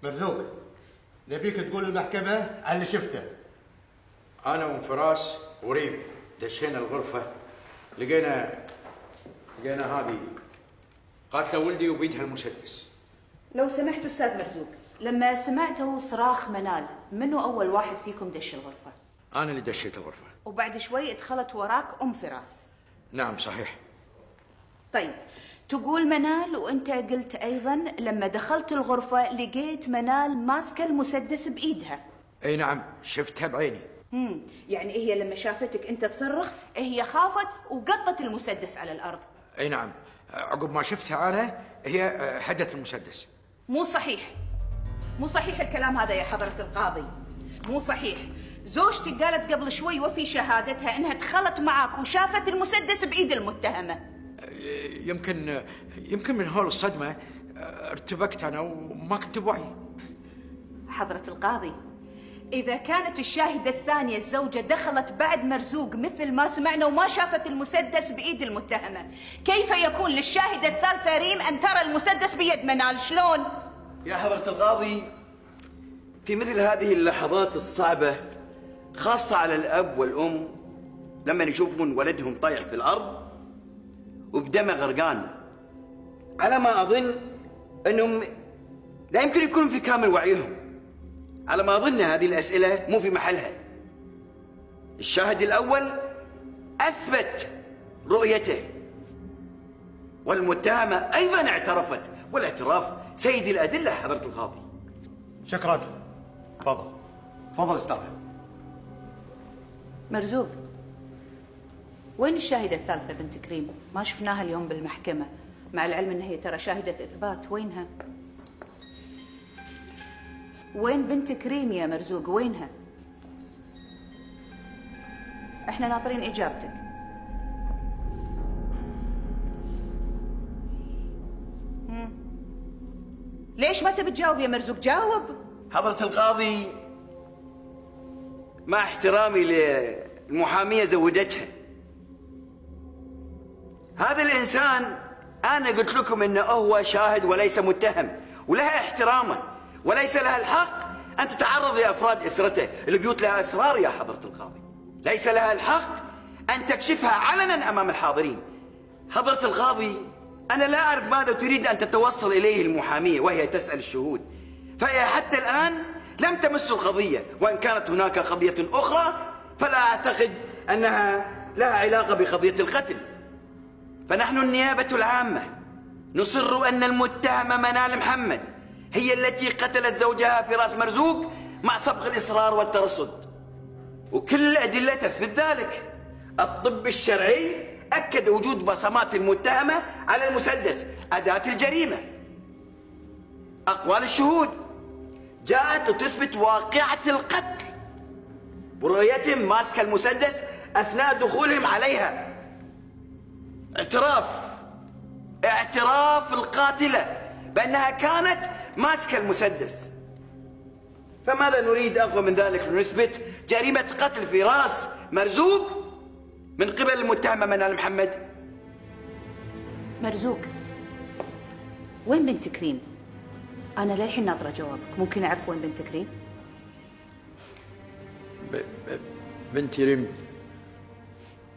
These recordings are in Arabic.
مرزوق، نبيك تقول المحكمة على اللي شفته. أنا وأم فراس وريم دشينا الغرفة، لقينا هذه قاتلة ولدي وبيدها المسدس. لو سمحت أستاذ مرزوق، لما سمعتوا صراخ منال، منو أول واحد فيكم دش الغرفة؟ أنا اللي دشيت الغرفة. وبعد شوي ادخلت وراك أم فراس. نعم صحيح. طيب، تقول منال وأنت قلت أيضا لما دخلت الغرفة لقيت منال ماسكة المسدس بإيدها. أي نعم، شفتها بعيني. يعني هي لما شافتك أنت تصرخ هي خافت وقطت المسدس على الأرض. أي نعم، عقب ما شفتها أنا هي هدت المسدس. مو صحيح، مو صحيح الكلام هذا يا حضرة القاضي، مو صحيح. زوجتي قالت قبل شوي وفي شهادتها انها دخلت معاك وشافت المسدس بايد المتهمة. يمكن من هول الصدمة ارتبكت أنا وما كنت بوعي. حضرة القاضي، إذا كانت الشاهدة الثانية الزوجة دخلت بعد مرزوق مثل ما سمعنا وما شافت المسدس بإيد المتهمة، كيف يكون للشاهدة الثالثة ريم أن ترى المسدس بيد منال؟ شلون؟ يا حضرة القاضي، في مثل هذه اللحظات الصعبة خاصة على الأب والأم لما يشوفون ولدهم طايح في الأرض وبدمه غرقان، على ما أظن أنهم لا يمكن يكونوا في كامل وعيهم. على ما أظن هذه الأسئلة مو في محلها. الشاهد الأول أثبت رؤيته، والمتهمة أيضا اعترفت، والاعتراف سيد الأدلة حضرة القاضي. شكرا. تفضل استاذ مرزوق، وين الشاهدة الثالثة بنت كريم؟ ما شفناها اليوم بالمحكمة، مع العلم ان هي ترى شاهدة إثبات. وينها؟ وين بنت كريم يا مرزوق؟ وينها؟ احنا ناطرين إجابتك. ليش ما تبي تجاوب يا مرزوق؟ جاوب. حضرة القاضي، مع احترامي للمحامية زوجتها، هذا الإنسان أنا قلت لكم إنه هو شاهد وليس متهم، ولها احترامه، وليس لها الحق أن تتعرض لأفراد أسرته. البيوت لها أسرار يا حضرة القاضي، ليس لها الحق أن تكشفها علنا أمام الحاضرين. حضرة القاضي، أنا لا أعرف ماذا تريد أن تتوصل إليه المحامية وهي تسأل الشهود، فهي حتى الآن لم تمس القضية، وإن كانت هناك قضية أخرى فلا أعتقد أنها لها علاقة بقضية القتل. فنحن النيابة العامة نصر أن المتهمة منال محمد هي التي قتلت زوجها فراس مرزوق مع سبق الإصرار والترصد، وكل الأدلة تثبت ذلك. الطب الشرعي أكد وجود بصمات المتهمة على المسدس أداة الجريمة. أقوال الشهود جاءت لتثبت واقعة القتل ورؤيتهم ماسك المسدس أثناء دخولهم عليها. اعتراف القاتلة بأنها كانت ماسكة المسدس. فماذا نريد أقوى من ذلك لنثبت جريمة قتل فراس مرزوق من قبل المتهمة منال محمد؟ مرزوق، وين بنت كريم؟ أنا للحين ناطرة جوابك، ممكن أعرف وين بنت كريم؟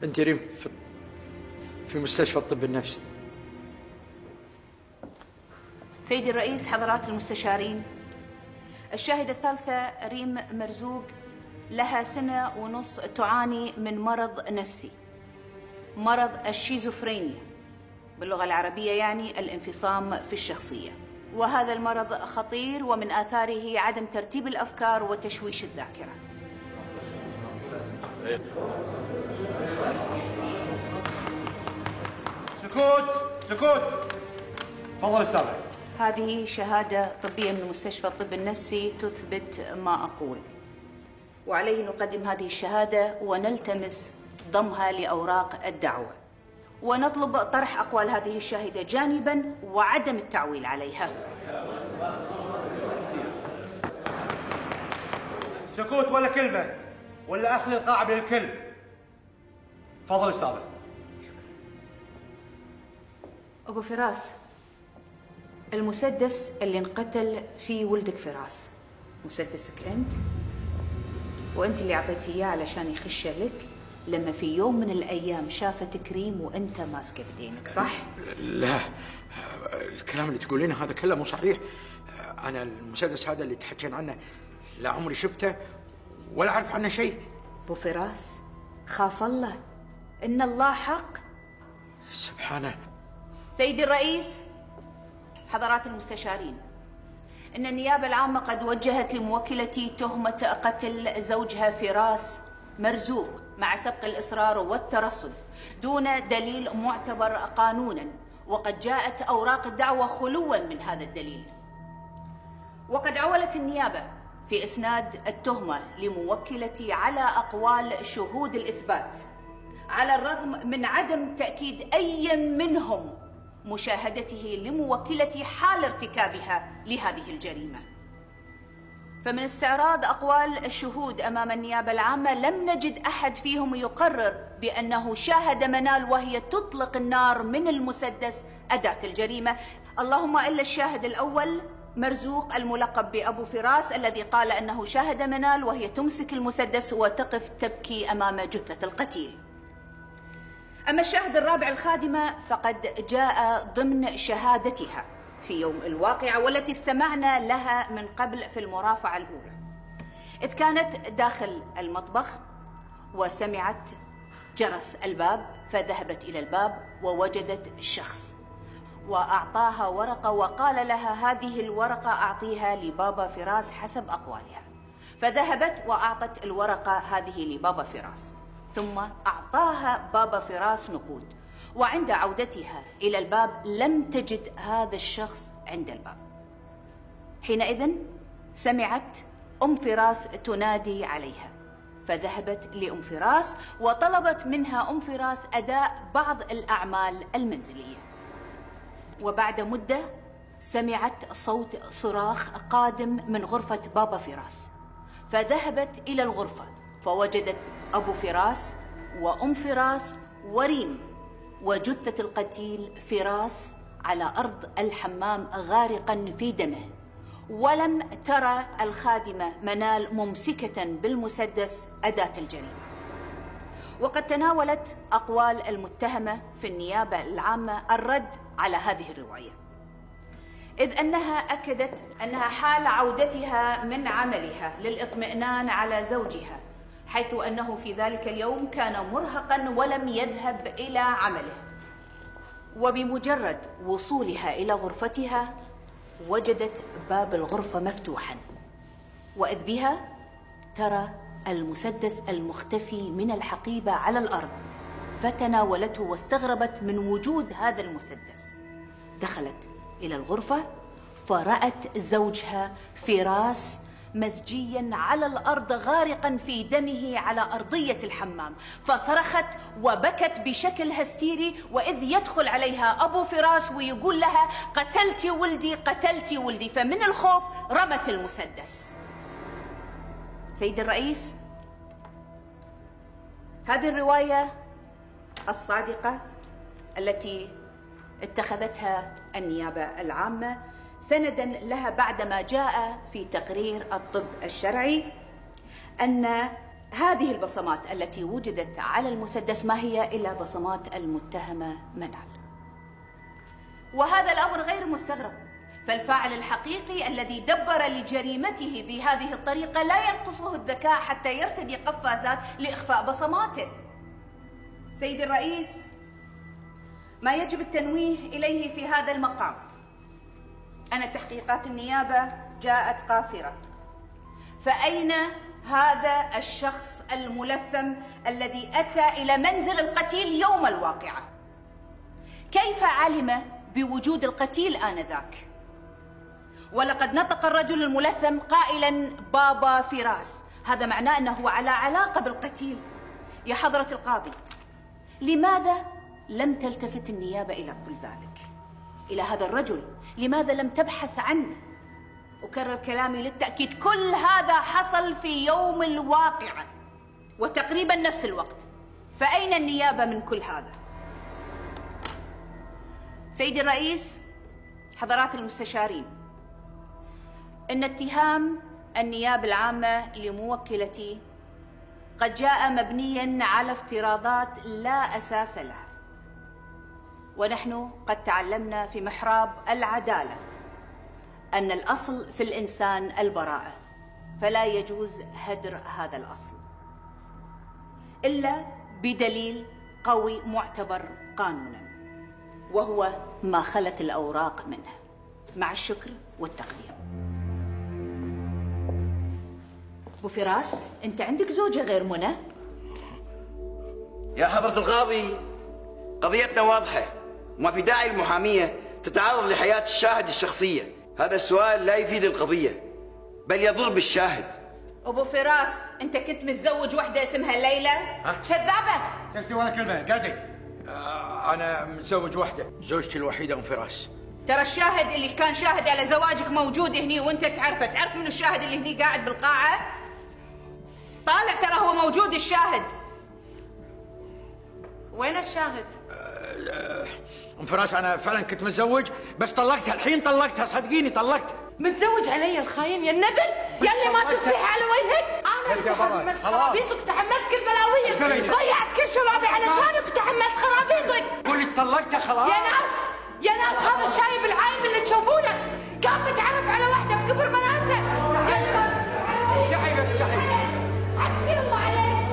بنتي ريم في مستشفى الطب النفسي. سيدي الرئيس، حضرات المستشارين، الشاهدة الثالثة ريم مرزوق لها 1.5 سنة تعاني من مرض نفسي، مرض الشيزوفرينيا، باللغة العربية يعني الانفصام في الشخصية. وهذا المرض خطير ومن آثاره عدم ترتيب الأفكار وتشويش الذاكرة. سكوت. تفضل استاذ. هذه شهادة طبية من مستشفى الطب النفسي تثبت ما أقول، وعليه نقدم هذه الشهادة ونلتمس ضمها لأوراق الدعوة، ونطلب طرح أقوال هذه الشاهدة جانبا وعدم التعويل عليها. سكوت ولا كلمة، ولا أخذ القاع من الكل. تفضل استاذ. أبو فراس، المسدس اللي انقتل فيه ولدك فراس مسدسك أنت، وأنت اللي أعطيته إياه علشان يخش لك لما في يوم من الأيام شافتك ريم وأنت ماسكه بدينك، صح؟ لا، الكلام اللي تقولينه هذا كله مو صحيح. أنا المسدس هذا اللي تحكين عنه لا عمري شفته ولا أعرف عنه شيء. أبو فراس خاف الله، إن الله حق. سبحانه. سيدي الرئيس، حضرات المستشارين، إن النيابة العامة قد وجهت لموكلتي تهمة قتل زوجها فراس مرزوق مع سبق الإصرار والترصد دون دليل معتبر قانونا، وقد جاءت أوراق الدعوة خلوا من هذا الدليل. وقد عولت النيابة في إسناد التهمة لموكلتي على أقوال شهود الإثبات، على الرغم من عدم تأكيد أي منهم مشاهدته لموكلتي حال ارتكابها لهذه الجريمة. فمن استعراض أقوال الشهود أمام النيابة العامة لم نجد أحد فيهم يقرر بأنه شاهد منال وهي تطلق النار من المسدس أداة الجريمة، اللهم إلا الشاهد الأول مرزوق الملقب بأبو فراس الذي قال أنه شاهد منال وهي تمسك المسدس وتقف تبكي أمام جثة القتيل. أما الشاهد الرابع الخادمة فقد جاء ضمن شهادتها في يوم الواقعة والتي استمعنا لها من قبل في المرافعة الأولى، إذ كانت داخل المطبخ وسمعت جرس الباب فذهبت إلى الباب ووجدت شخص وأعطاها ورقة وقال لها هذه الورقة أعطيها لبابا فراس حسب أقوالها، فذهبت وأعطت الورقة هذه لبابا فراس، ثم أعطاها بابا فراس نقود، وعند عودتها إلى الباب لم تجد هذا الشخص عند الباب. حينئذ سمعت أم فراس تنادي عليها، فذهبت لأم فراس وطلبت منها أم فراس أداء بعض الأعمال المنزلية. وبعد مدة سمعت صوت صراخ قادم من غرفة بابا فراس، فذهبت إلى الغرفة فوجدت أبو فراس وأم فراس وريم وجثة القتيل فراس على أرض الحمام غارقا في دمه، ولم ترى الخادمة منال ممسكة بالمسدس أداة الجريمة. وقد تناولت أقوال المتهمة في النيابة العامة الرد على هذه الرواية، إذ أنها أكدت أنها حال عودتها من عملها للإطمئنان على زوجها، حيث أنه في ذلك اليوم كان مرهقا ولم يذهب إلى عمله، وبمجرد وصولها إلى غرفتها وجدت باب الغرفة مفتوحا، وإذ بها ترى المسدس المختفي من الحقيبة على الأرض، فتناولته واستغربت من وجود هذا المسدس. دخلت إلى الغرفة فرأت زوجها فراس مزجيا على الأرض غارقا في دمه على أرضية الحمام، فصرخت وبكت بشكل هستيري، وإذ يدخل عليها أبو فراس ويقول لها قتلتي ولدي قتلتي ولدي، فمن الخوف رمت المسدس. سيد الرئيس، هذه الرواية الصادقة التي اتخذتها النيابة العامة سندا لها بعدما جاء في تقرير الطب الشرعي أن هذه البصمات التي وجدت على المسدس ما هي إلا بصمات المتهمة منال. وهذا الأمر غير مستغرب، فالفاعل الحقيقي الذي دبر لجريمته بهذه الطريقة لا ينقصه الذكاء حتى يرتدي قفازات لإخفاء بصماته. سيدي الرئيس، ما يجب التنويه إليه في هذا المقام أن تحقيقات النيابة جاءت قاصرة، فأين هذا الشخص الملثم الذي أتى إلى منزل القتيل يوم الواقعة؟ كيف علم بوجود القتيل آنذاك؟ ولقد نطق الرجل الملثم قائلا بابا فراس، هذا معناه أنه على علاقة بالقتيل. يا حضرة القاضي، لماذا لم تلتفت النيابة إلى كل ذلك؟ إلى هذا الرجل لماذا لم تبحث عنه؟ أكرر كلامي للتأكيد، كل هذا حصل في يوم الواقعة وتقريبا نفس الوقت، فأين النيابة من كل هذا؟ سيدي الرئيس، حضرات المستشارين، إن اتهام النيابة العامة لموكلتي قد جاء مبنياً على افتراضات لا أساس لها، ونحن قد تعلمنا في محراب العدالة أن الأصل في الإنسان البراءة، فلا يجوز هدر هذا الأصل إلا بدليل قوي معتبر قانوناً، وهو ما خلت الأوراق منه. مع الشكر والتقدير. أبو فراس، أنت عندك زوجة غير منى؟ يا حضرة القاضي، قضيتنا واضحة وما في داعي المحامية تتعرض لحياة الشاهد الشخصية. هذا السؤال لا يفيد القضية بل يضر بالشاهد. أبو فراس، أنت كنت متزوج وحدة اسمها ليلى؟ كذابة. تكتب ولا كلمة، قدك. أنا متزوج واحدة، زوجتي الوحيدة أم فراس. ترى الشاهد اللي كان شاهد على زواجك موجود هني وأنت تعرفه، تعرف منه الشاهد اللي هني قاعد بالقاعة؟ طالع، ترى هو موجود الشاهد. وين الشاهد؟ أم فراس، أنا فعلا كنت متزوج بس طلقتها، الحين طلقتها، صدقيني طلقت. متزوج علي الخاين يا النذل، يا اللي ما تصلح على وجهك. انا اللي تحملت خرابيطك وتحملت كل بلاويك، ضيعت كل شبابي علشانك وتحملت خرابيطك. قولي طلقتها خلاص. يا ناس هذا الشايب العايم اللي تشوفونه كان متعرف على واحده بكبر بناته. استحي بس استحي. حسبي الله عليك،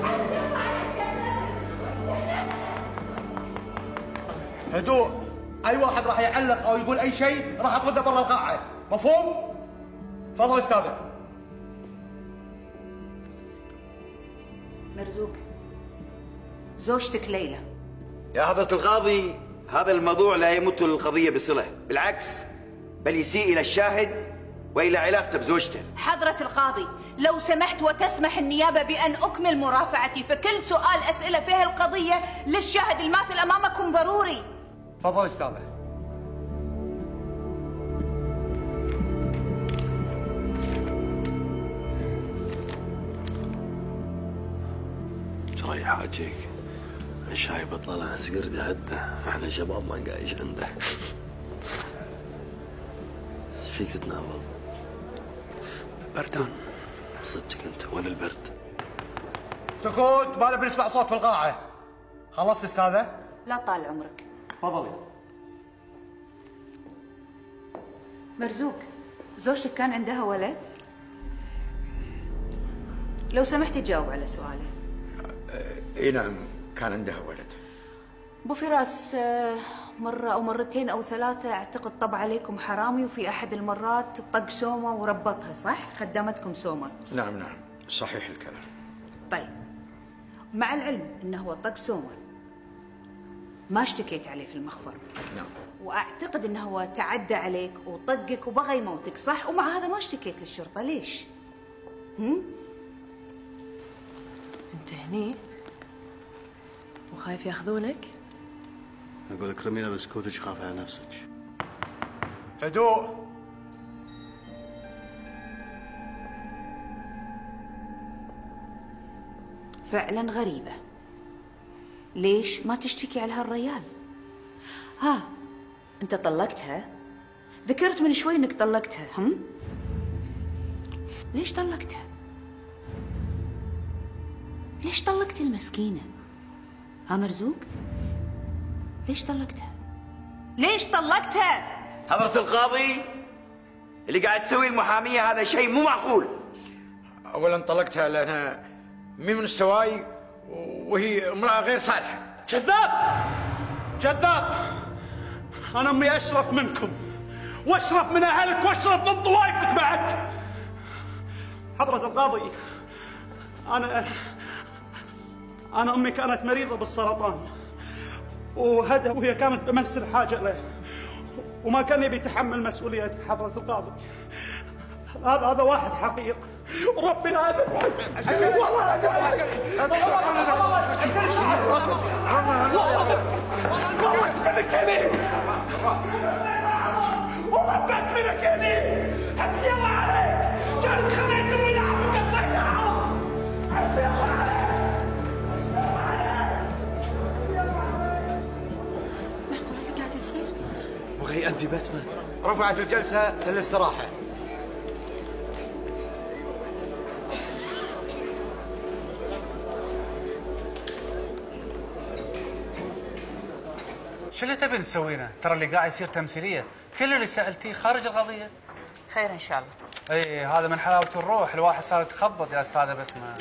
حسبي الله عليك يا نذل. هدوء. أي واحد راح يعلق أو يقول أي شيء راح أطرده برا القاعة، مفهوم؟ تفضل أستاذة. مرزوق، زوجتك ليلى. يا حضرة القاضي، هذا الموضوع لا يمت للقضية بصلة، بالعكس بل يسيء إلى الشاهد وإلى علاقته بزوجته. حضرة القاضي، لو سمحت وتسمح النيابة بأن أكمل مرافعتي، فكل سؤال أسئلة فيها القضية للشاهد الماثل أمامكم ضروري. تفضل أستاذة. ترى حاجيك الشاي بطلع سقردي هده، احنا شباب ما نقايش عنده. ايش فيك تتناوض؟ بردان صدقك انت ولا البرد؟ سكوت، ما نبي نسمع صوت في القاعة. خلصت أستاذة؟ لا طال عمرك. تفضلي. مرزوق، زوجتك كان عندها ولد؟ لو سمحت تجاوب على سؤالي. اي نعم، كان عندها ولد. ابو فراس، مرة أو مرتين أو ثلاثة أعتقد طب عليكم حرامي، وفي أحد المرات طق سومة وربطها، صح؟ خدمتكم سومة. نعم نعم، صحيح الكلام. طيب، مع العلم أنه هو طق سومة ما اشتكيت عليه في المخفر. نعم. وأعتقد أنه هو تعدى عليك وطقك وبغى يموتك، صح؟ ومع هذا ما اشتكيت للشرطة، ليش؟ انت هني وخايف ياخذونك؟ اقول لك رمينا بسكوتك، خاف على نفسك. هدوء. فعلا غريبة، ليش ما تشتكي على هالريال؟ ها، أنت طلقتها؟ ذكرت من شوي إنك طلقتها، ليش طلقتها؟ ليش طلقت المسكينة؟ ها مرزوق؟ ليش طلقتها؟ ليش طلقتها؟ حضرة القاضي، اللي قاعد تسوي المحامية هذا شيء مو معقول. أولا طلقتها لأنها مي من مستواي وهي امرأة غير صالحة. كذاب كذاب. أنا أمي أشرف منكم وأشرف من أهلك وأشرف من طوائفك بعد. حضرة القاضي، أنا أمي كانت مريضة بالسرطان وهي كانت بمس الحاجة له وما كان يبي يتحمل مسؤولية حضرة القاضي. هذا واحد حقيق وربي لا أدري. والله أدفنك هني، والله بدفنك هني. حسبي الله عليك، جاني خليت الرياح وقطيتها. حسبي الله عليك، حسبي الله عليك. معقول هذا قاعد يصير؟ بغى يأذي بسمة. رفعت الجلسة للاستراحة. شو اللي تبين تسوينه؟ ترى اللي قاعد يصير تمثيليه، كل اللي سالتيه خارج القضيه. خير ان شاء الله. اي هذا من حلاوه الروح، الواحد صار يتخبط يا استاذه بسمه.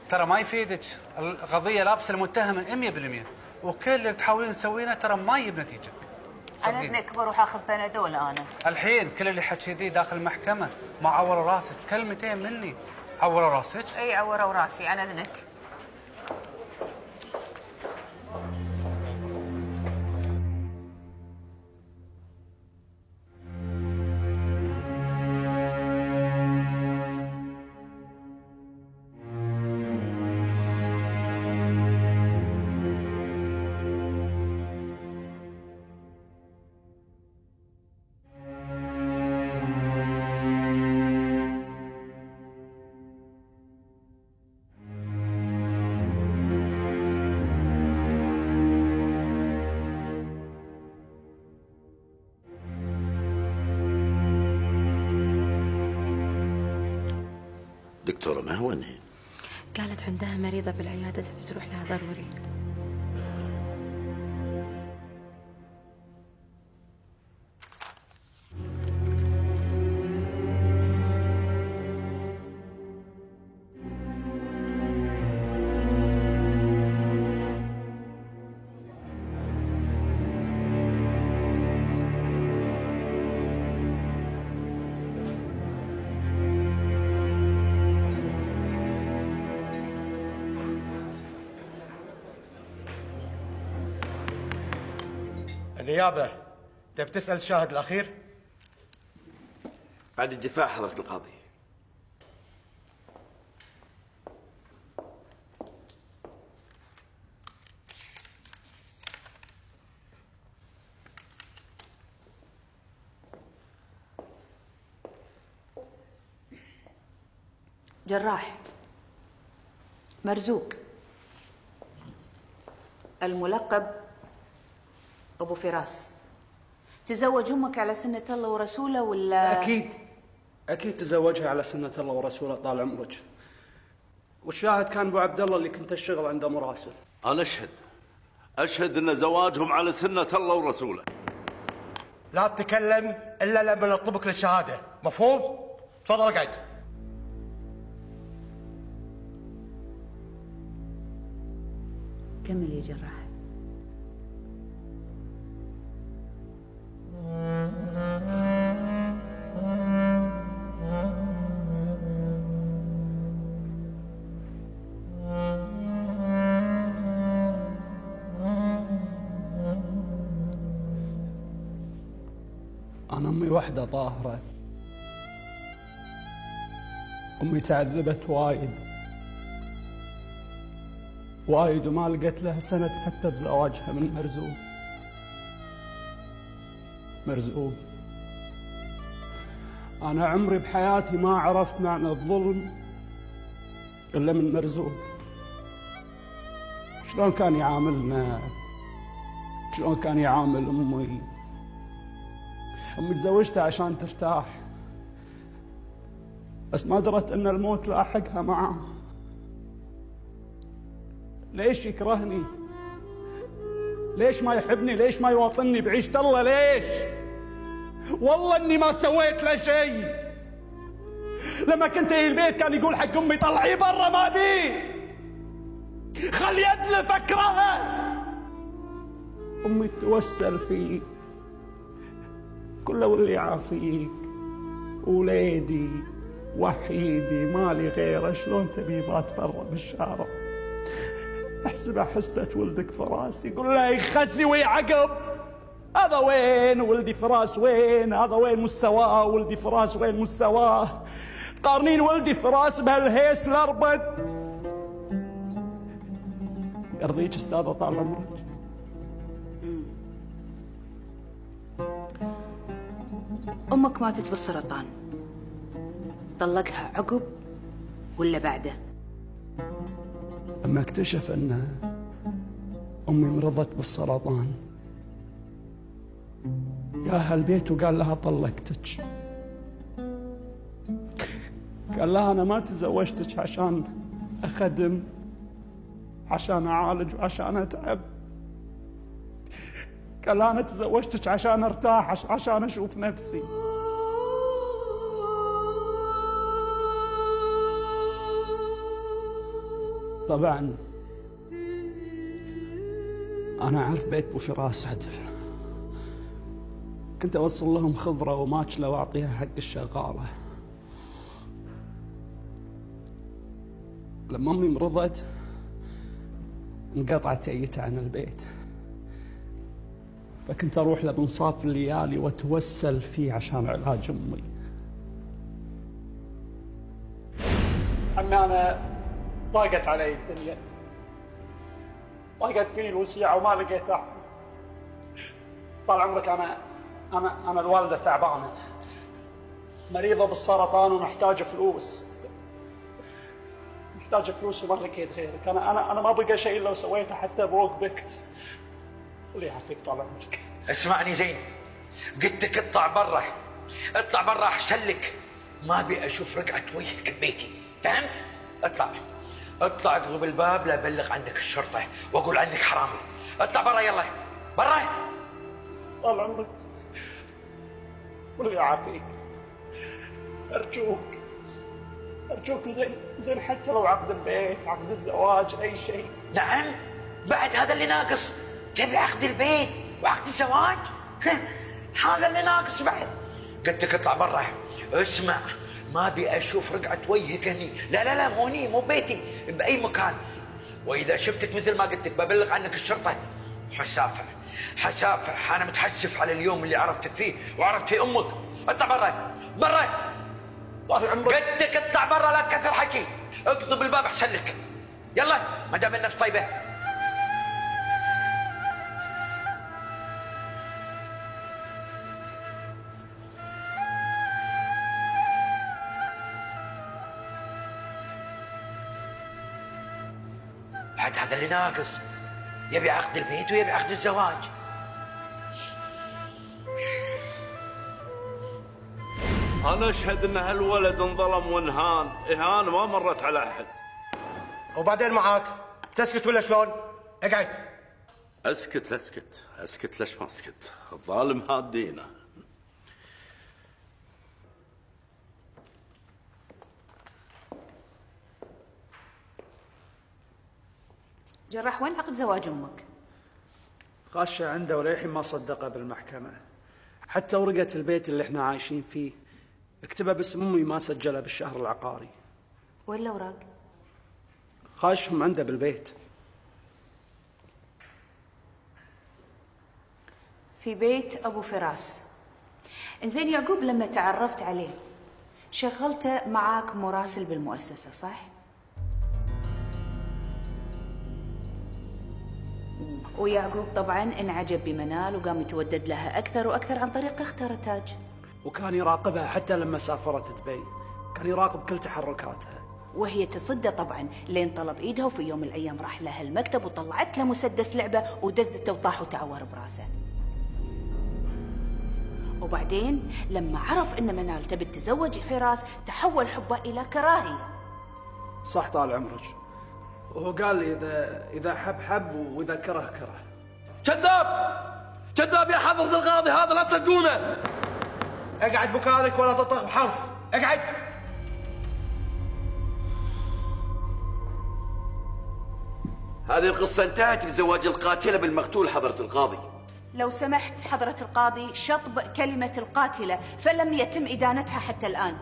ترى ما يفيدك، القضيه لابسه المتهمه 100%، وكل اللي تحاولين تسوينه ترى ما يجيب نتيجه. انا ابني كبر وحاخذ بنادول انا. الحين كل اللي حكيتيه داخل المحكمه ما عوروا راسك، كلمتين مني عوروا راسك؟ اي عوروا راسي عن اذنك. دكتورة ما هو هي؟ قالت عندها مريضة بالعيادة تبي تروح لها ضروري. النيابة تبي تسأل الشاهد الأخير؟ بعد الدفاع حضرة القاضي. جراح مرزوق الملقب أبو فراس، تزوج أمك على سنة الله ورسوله ولا؟ أكيد تزوجها على سنة الله ورسوله طال عمرك. والشاهد كان أبو عبد الله اللي كنت أشتغل عنده مراسل. أنا أشهد أن زواجهم على سنة الله ورسوله. لا تتكلم إلا لما نطلبك للشهادة، مفهوم؟ تفضل اقعد. كمل يا جراح. أنا أمي وحدة طاهرة، أمي تعذبت وايد وما لقيت لها سند حتى بزواجها من مرزوق. أنا عمري بحياتي ما عرفت معنى الظلم إلا من مرزوق. شلون كان يعاملنا، شلون كان يعامل أمي تزوجتها عشان ترتاح، بس ما درت ان الموت لاحقها معه. ليش يكرهني؟ ليش ما يحبني؟ ليش ما يواطني بعيشة الله؟ ليش؟ والله اني ما سويت له شيء. لما كنت في البيت كان يقول حق امي طلعي برا ما بي، خلي ادلف اكرهها. امي تتوسل فيه، كله واللي يعافيك، وليدي وحيدي مالي غيره، شلون تبي بات برا بالشارع؟ احسبها حسبة ولدك فراس، يقول له يخسي ويعقب. هذا وين ولدي فراس؟ وين هذا؟ وين مستواه ولدي فراس؟ وين مستواه؟ قارنين ولدي فراس بهالهيس الاربد. يرضيك استاذه طال عمرك؟ أمك ماتت بالسرطان، طلقها عقب ولا بعده؟ لما اكتشف أمي مرضت بالسرطان، جاها البيت وقال لها طلقتك. قال لها أنا ما تزوجتك عشان أخدم، عشان أعالج وعشان أتعب. قال لها أنا تزوجتك عشان أرتاح، عشان أشوف نفسي. طبعا أنا أعرف بيت أبو فراس عدل، كنت أوصل لهم خضرة وماكلة وأعطيها حق الشغالة. لما أمي مرضت انقطعت تأيتها عن البيت، فكنت أروح لبنصاف الليالي وأتوسل فيه عشان علاج أمي. عمي أنا ضاقت علي الدنيا، ضاقت فيني الوسيعة وما لقيت أحد. طال عمرك أنا الوالدة تعبانة مريضة بالسرطان ومحتاجة فلوس، محتاجة فلوس وما لقيت غيرك. أنا ما بقى شيء لو سويته حتى بوق بكت. الله يعافيك طال عمرك. اسمعني زين، قلت لك اطلع برا، اطلع برا احسن لك. ما ابي اشوف رقعة وجهك ببيتي، فهمت؟ اطلع اطلع، اقلب الباب لا ابلغ عنك الشرطة واقول عنك حرامي. اطلع برا يلا، برا. طال عمرك والله يعافيك، أرجوك زين حتى لو عقد البيت، عقد الزواج، أي شيء. نعم، بعد هذا اللي ناقص؟ تبي عقد البيت وعقد الزواج؟ هذا اللي ناقص بعد. قلت لك اطلع برا. اسمع، ما ابي اشوف رقعة وجهك هني، لا مو هني، مو بيتي، باي مكان. واذا شفتك مثل ما قلت لك ببلغ عنك الشرطة. حسافة انا متحسف على اليوم اللي عرفتك فيه وعرفت فيه امك. اطلع برا. قلت لك اطلع برا، لا تكثر حكي، اقضب الباب احسن لك. يلا ما دام النفس طيبه. بعد هذا اللي ناقص، يبي عقد البيت ويبي عقد الزواج. أنا أشهد أن هالولد انظلم وانهان إهانة ما مرت على أحد. وبعدين معاك تسكت ولا شلون؟ اقعد. أسكت ليش ما أسكت؟ الظالم هادينا. جراح وين عقد زواج امك؟ غاشة عنده وللحين ما صدقها بالمحكمة. حتى ورقة البيت اللي احنا عايشين فيه اكتبها باسم امي، ما سجلها بالشهر العقاري. وين الاوراق؟ خاشهم عنده بالبيت. في بيت ابو فراس. انزين يعقوب لما تعرفت عليه شغلته معاك مراسل بالمؤسسة صح؟ ويعقوب طبعا انعجب بمنال وقام يتودد لها اكثر واكثر عن طريق اختها تاج. وكان يراقبها حتى لما سافرت دبي، كان يراقب كل تحركاتها. وهي تصده طبعا لين طلب ايدها، وفي يوم من الايام راح لها المكتب وطلعت له مسدس لعبه ودزته وطاح وتعور براسه. وبعدين لما عرف ان منال تبي تتزوج فراس تحول حبه الى كراهيه. صح طال عمرك، وهو قال لي اذا حب واذا كره. كذاب يا حضرة القاضي، هذا لا تصدقونه. اقعد مكانك ولا تنطق بحرف، اقعد. هذه القصة انتهت بزواج القاتلة بالمقتول حضرة القاضي. لو سمحت حضرة القاضي شطب كلمة القاتلة، فلم يتم إدانتها حتى الآن.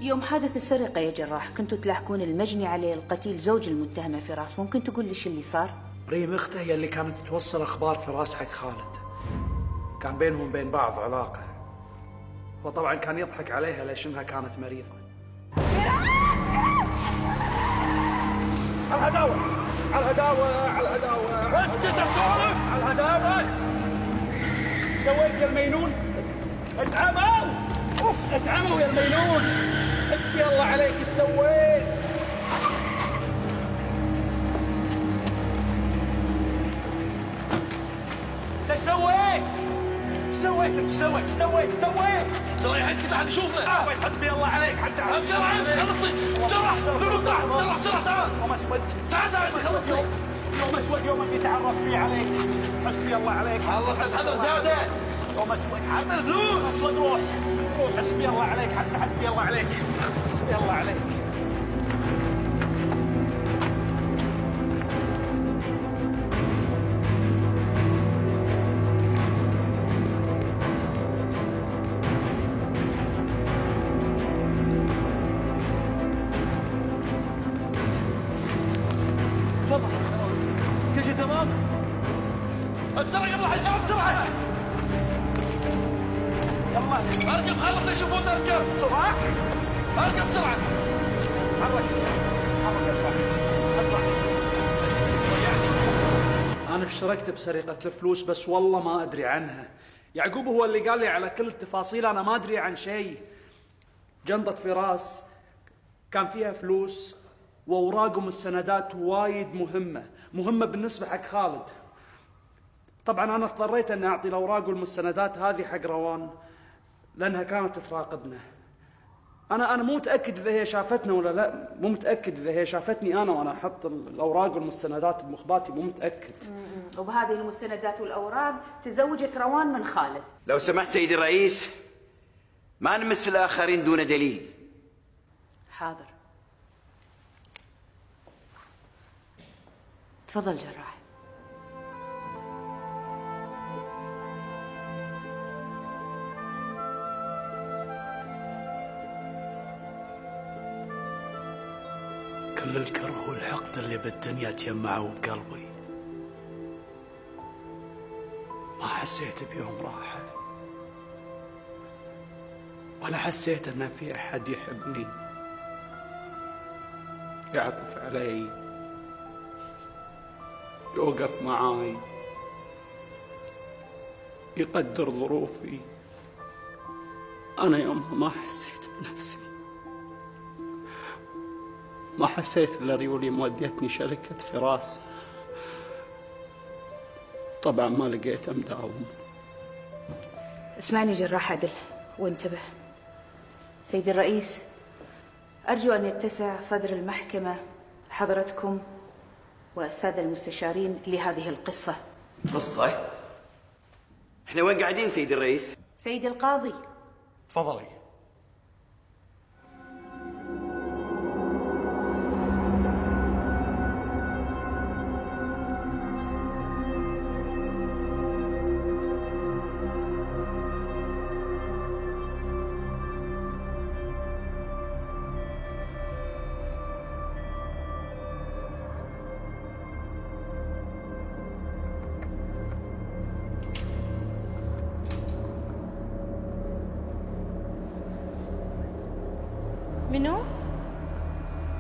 يوم حادث السرقة يا جراح كنتوا تلاحقون المجني عليه القتيل زوج المتهمة فراس، ممكن تقول لي شو اللي صار؟ ريم اخته هي اللي كانت توصل اخبار فراس حق خالد، كان بينهم وبين بعض علاقة، وطبعا كان يضحك عليها ليش انها كانت مريضة. الهداوة اسكت تعرف الهداوة. سويت يا المينون؟ اتعموا يا المينون، حسبي الله عليك ايش سويت. قلت لك ايش سويت؟ ترى يحسك تعال شوفنا. سويت حسبي الله عليك حتى بسرعه امشي خلص جرح فلوس جرح بسرعه تعال. يوم اسود تعال ساعدني خلص يوم اسود يوم اللي تعرف فيه عليك. حسبي الله عليك. الله تتحضر زياده. يوم اسود حط الفلوس. اسود روح حسبي الله عليك حتى حسبي الله عليك. حسبي الله عليك. تفضل كل شيء تمام؟ بسرعه قبل لا يشوف بسرعه. يلا اركب خلص يشوفون اركب بسرعة. اركب بسرعه. حرك اسرع. انا اشتركت بسرقة الفلوس بس والله ما ادري عنها. يعقوب هو اللي قال لي على كل التفاصيل، انا ما ادري عن شيء. جنطة فراس كان فيها فلوس واوراق ومستندات وايد مهمة بالنسبة حق خالد. طبعا انا اضطريت اني اعطي الاوراق والمستندات هذه حق روان لانها كانت تراقبنا. انا مو متاكد اذا هي شافتنا ولا لا، مو متاكد اذا هي شافتني انا وانا احط الاوراق والمستندات بمخباتي، مو متاكد. وبهذه المستندات والاوراق تزوجت روان من خالد. لو سمحت سيدي الرئيس، ما نمس الآخرين دون دليل. حاضر. تفضل جراح. كل الكره والحقد اللي بالدنيا تجمعوا بقلبي، ما حسيت بيوم راحة ولا حسيت ان في احد يحبني يعطف علي يوقف معاي يقدر ظروفي. انا يومها ما حسيت بنفسي، ما حسيت الا ريولي موديتني شركة فراس. طبعا ما لقيت مداوم. اسمعني جراح عدل وانتبه. سيدي الرئيس، أرجو أن يتسع صدر المحكمة حضرتكم والسادة المستشارين لهذه القصة. قصة؟ احنا وين قاعدين سيدي الرئيس؟ سيدي القاضي. تفضلي. منو؟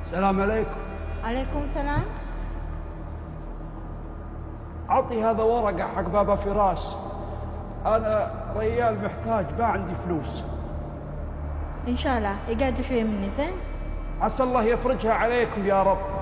السلام عليكم. عليكم السلام. أعطي هذا ورقة حق بابا فراس، أنا ريال محتاج ما عندي فلوس. إن شاء الله يقعدوا شوية مني زين؟ عسى الله يفرجها عليكم يا رب.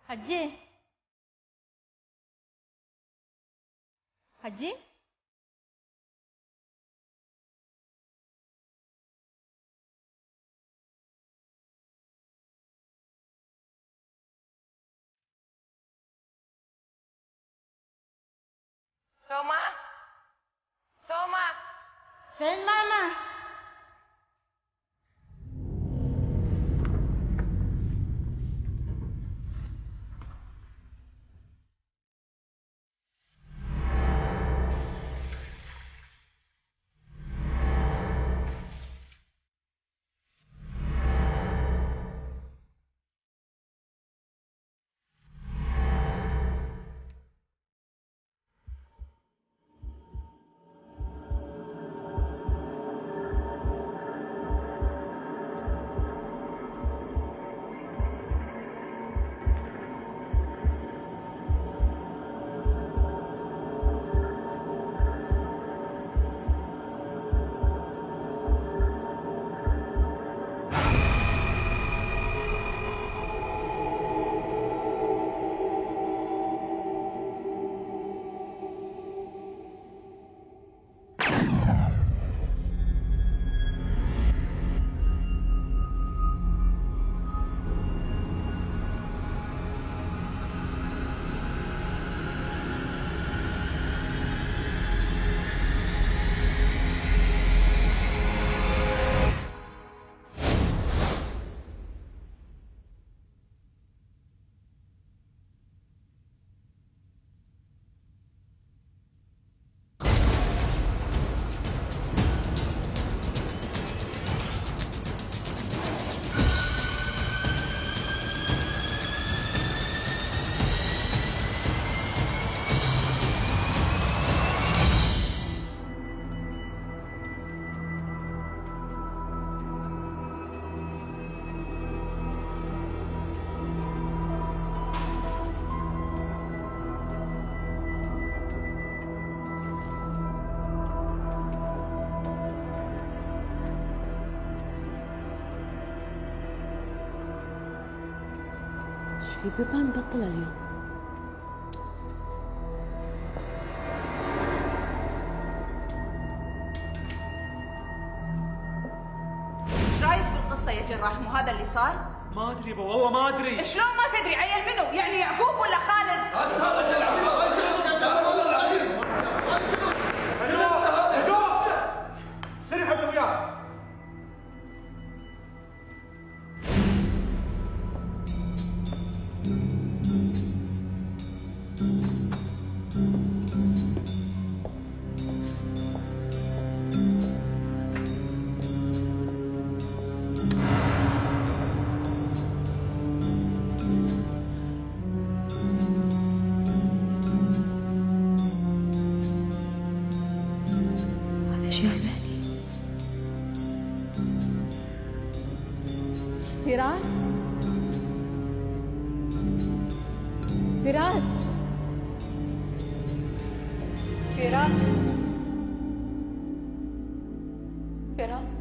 حجي حجي سوما سوما فين ماما؟ في بيبان مبطلة اليوم. ايش رايك بالقصة يا جراح؟ مو هذا اللي صار؟ ما ادري والله ما ادري. شلون ما تدري؟ عيل منو؟ يعني يعقوب ولا خالد؟ فراس فراس فراس فراس فراس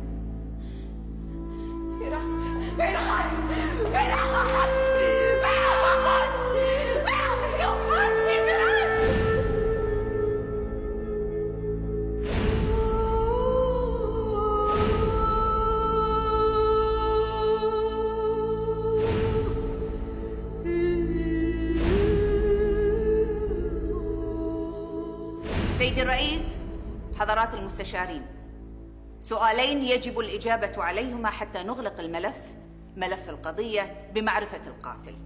سيدي الرئيس، حضرات المستشارين، سؤالين يجب الإجابة عليهما حتى نغلق ملف القضية بمعرفة القاتل.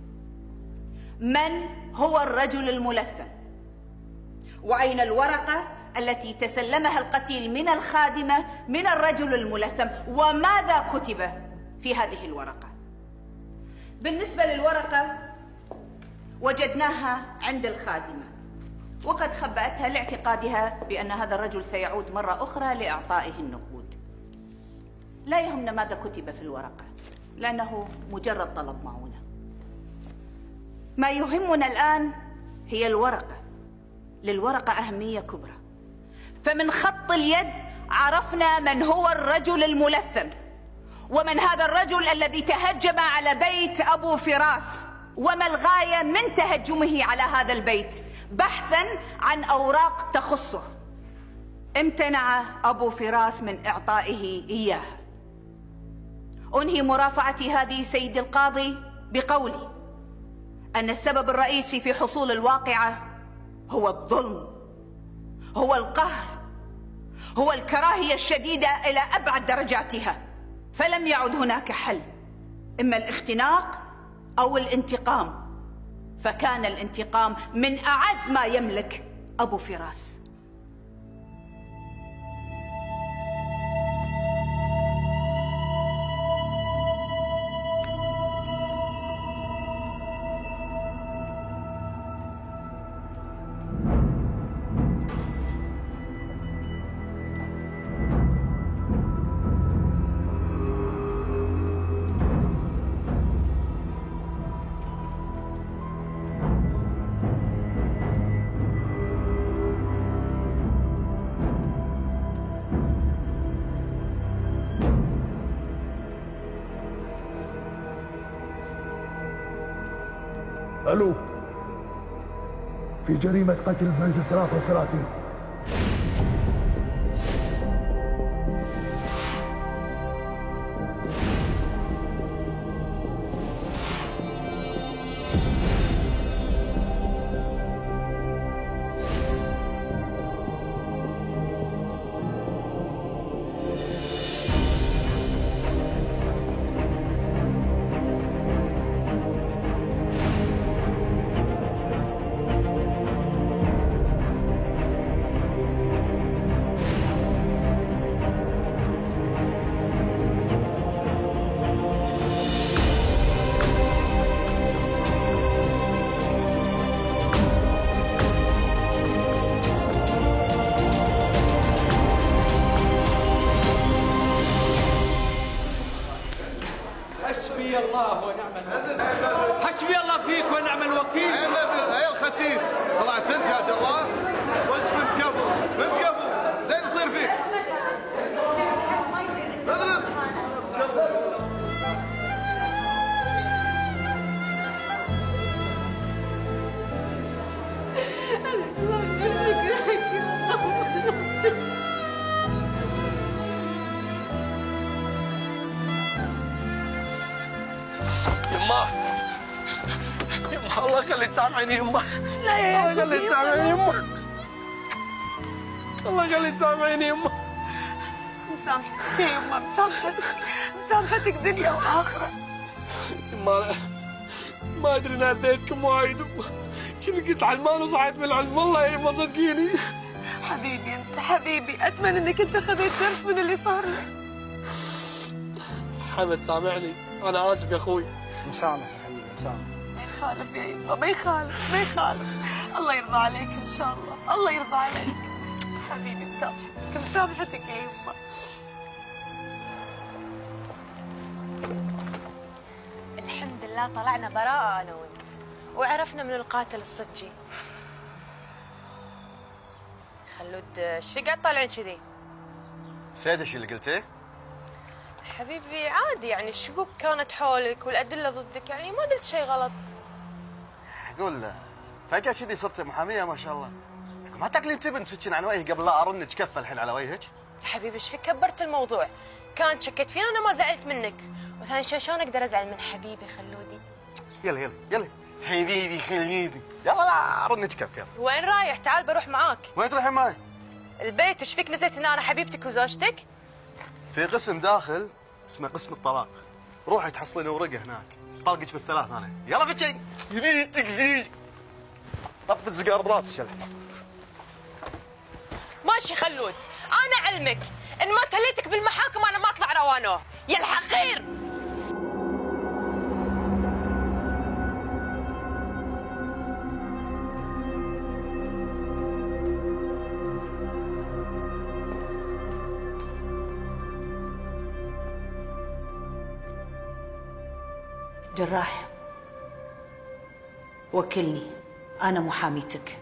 من هو الرجل الملثم؟ وأين الورقة التي تسلمها القتيل من الخادمة من الرجل الملثم؟ وماذا كتب في هذه الورقة؟ بالنسبة للورقة وجدناها عند الخادمة، وقد خبأتها لاعتقادها بأن هذا الرجل سيعود مرة أخرى لإعطائه النقود. لا يهمنا ماذا كتب في الورقة لأنه مجرد طلب معونة. ما يهمنا الآن هي الورقة. للورقة أهمية كبرى. فمن خط اليد عرفنا من هو الرجل الملثم، ومن هذا الرجل الذي تهجم على بيت أبو فراس، وما الغاية من تهجمه على هذا البيت بحثا عن أوراق تخصه امتنع أبو فراس من إعطائه إياها. أنهي مرافعتي هذه سيدي القاضي بقولي أن السبب الرئيسي في حصول الواقعة هو الظلم، هو القهر، هو الكراهية الشديدة إلى أبعد درجاتها، فلم يعد هناك حل، إما الاختناق أو الانتقام، فكان الانتقام من أعز ما يملك أبو فراس. ألو، في جريمة قتل بمنزل 33. حسبي الله ونعم الوكيل. حسبي الله فيك ونعم الوكيل. يا الخسيس طلعت انت يا جراح، صدق بنت قبل بنت قبل زين يصير فيك. اضرب. يما الله يخلي تسامحيني يما. لا يا الله يخلي تسامحيني يما. الله يخلي تسامحيني يما. مسامحتك يا يما، مسامحتك دنيا واخره. يما ما ادري ناديتكم وايد يما، كنت قلت علمان وصحيت من العلم والله يا يما صدقيني. حبيبي انت حبيبي، اتمنى انك انت خذيت درس من اللي صار لك. حمد سامحني، انا اسف يا اخوي. مسامح يا حبيبي مسامح. ما يخالف يا يما، ما يخالف ما يخالف. الله يرضى عليك ان شاء الله، الله يرضى عليك حبيبي. مسامحتك يا يما. الحمد لله طلعنا براءة أنا وأنت، وعرفنا من القاتل الصجي. خلود ايش في قاعد طالعين كذي؟ نسيت ايش اللي قلتيه؟ حبيبي عادي يعني، الشكوك كانت حولك والأدلة ضدك، يعني ما قلت شيء غلط. اقول فجأة كذي صرت محامية ما شاء الله. ما تاكلين تبن تفتشين عن وجهي قبل لا ارنج كفه الحين على وجهك؟ حبيبي ايش فيك كبرت الموضوع؟ كانت شكيت فينا انا ما زعلت منك، وثاني شيء شلون اقدر ازعل من حبيبي خلودي؟ يلا يلا يلا حبيبي خلودي، يلا لا ارنج كف يلا. وين رايح؟ تعال بروح معاك. وين تروحين معي؟ البيت. ايش فيك نسيت ان انا حبيبتك وزوجتك؟ في قسم داخل اسمه قسم الطلاق، روحي تحصلين ورقه هناك، طلقك بالثلاث انا. يلا بتشي يبيتك زي طف السيجار براس شلح. ماشي خلود، انا علمك ان ما تهليتك بالمحاكم انا ما اطلع روانه يا الحقير. جراح، وكلني، أنا محاميتك.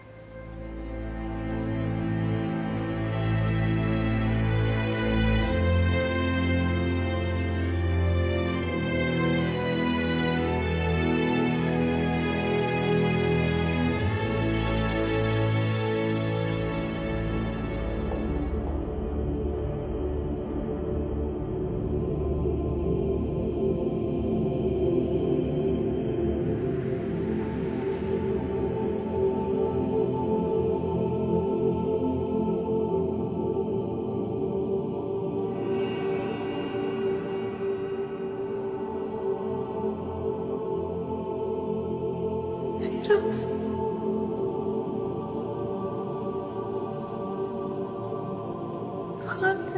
العروس. خالد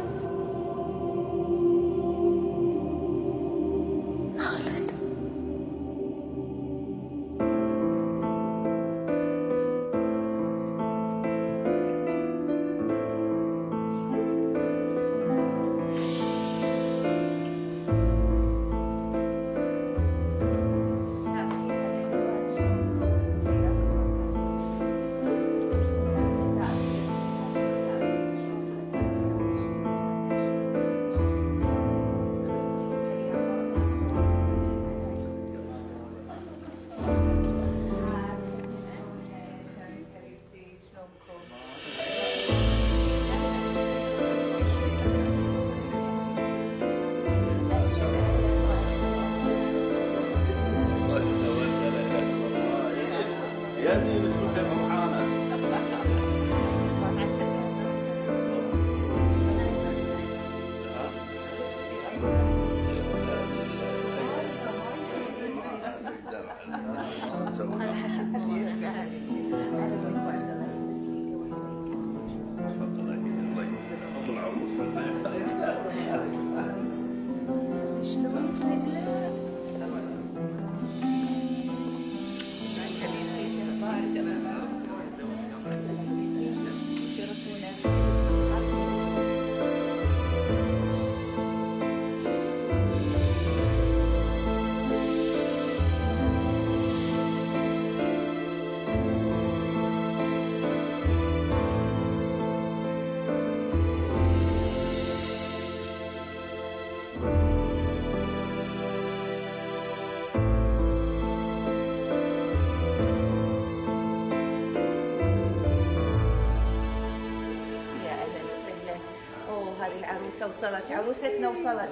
العروسة وصلت، عروستنا وصلت.